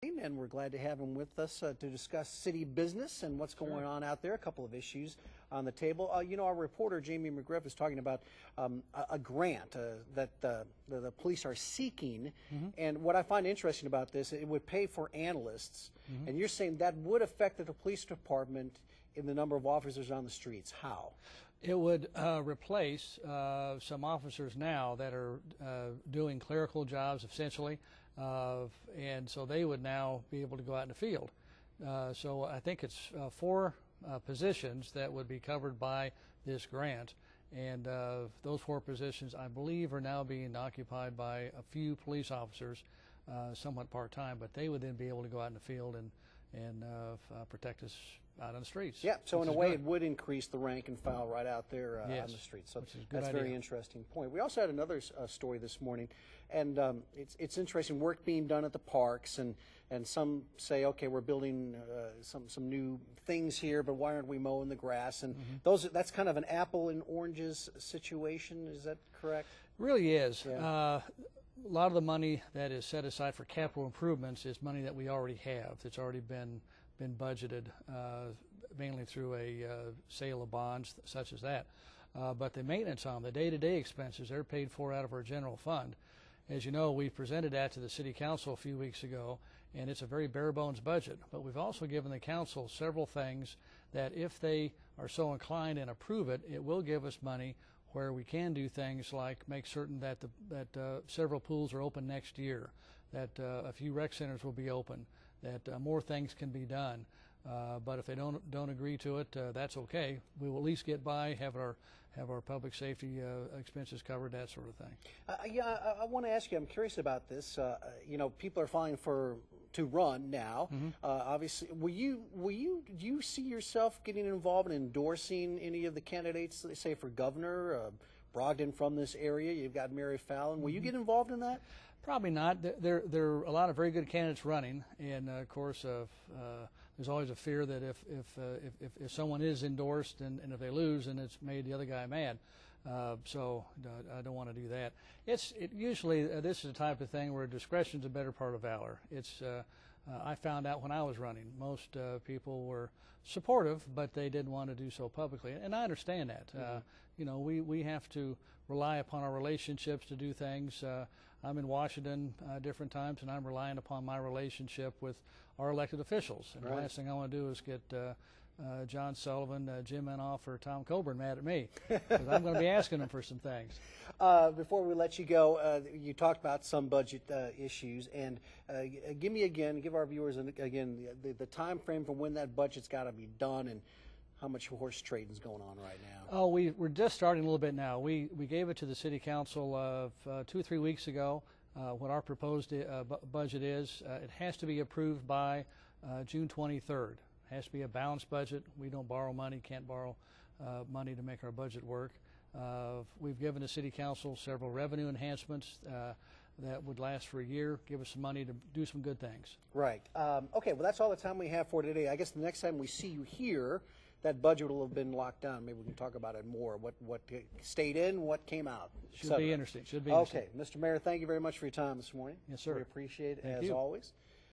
And we're glad to have him with us to discuss city business and what's going on out there. A couple of issues on the table. You know, our reporter Jamie McGriff is talking about a grant that the police are seeking. And what I find interesting about this, it would pay for analysts. And you're saying that would affect the police department in the number of officers on the streets. How? It would replace some officers now that are doing clerical jobs essentially. And so they would now be able to go out in the field. So I think it's 4 positions that would be covered by this grant. And those 4 positions, I believe, are now being occupied by a few police officers, somewhat part-time, but they would then be able to go out in the field and protect us out on the streets. Yeah, so in a way it would increase the rank and file right out there on the streets. So that's a very interesting point. We also had another story this morning, and it's interesting work being done at the parks, and some say, okay, we're building some new things here, but why aren't we mowing the grass? And that's kind of an apple and oranges situation. Is that correct? Really is. Yeah. A lot of the money that is set aside for capital improvements is money that we already have. It's already been budgeted mainly through a sale of bonds such as that. But the maintenance on the day-to-day expenses, they're paid for out of our general fund. As you know, we presented that to the City Council a few weeks ago, and it's a very bare-bones budget. But we've also given the Council several things that if they are so inclined and approve it, it will give us money where we can do things like make certain that several pools are open next year, that a few rec centers will be open, that more things can be done. But if they don't agree to it, that's okay. We will at least get by, have our public safety expenses covered, that sort of thing. Yeah, I want to ask you. I'm curious about this. You know, people are filing to run now. Obviously, do you see yourself getting involved in endorsing any of the candidates, say for governor? Brogdon from this area. You've got Mary Fallon. Will you get involved in that? Probably not. There are a lot of very good candidates running, and of course, there's always a fear that if someone is endorsed and if they lose, then it's made the other guy mad. So I don't want to do that. Usually this is the type of thing where discretion is a better part of valor. I found out when I was running, most people were supportive, but they didn't want to do so publicly, and I understand that. You know, we have to rely upon our relationships to do things. I'm in Washington different times, and I'm relying upon my relationship with our elected officials. And the last thing I want to do is get John Sullivan, Jim Inhofe, or Tom Coburn mad at me, because I'm going to be asking them for some things. Before we let you go, you talked about some budget issues, and give our viewers again the time frame for when that budget's got to be done, and how much horse trading is going on right now. Oh, we're just starting a little bit now. We gave it to the City Council 2 or 3 weeks ago. What our proposed budget is, it has to be approved by June 23rd. It has to be a balanced budget. We don't borrow money, can't borrow money to make our budget work. We've given the City Council several revenue enhancements that would last for a year, give us some money to do some good things. Right. Okay, well, that's all the time we have for today. I guess the next time we see you here, that budget will have been locked down. Maybe we can talk about it more, what stayed in, what came out. Should be interesting. Okay, Mr. Mayor, thank you very much for your time this morning. Yes, sir. We appreciate it, Thank as you. always.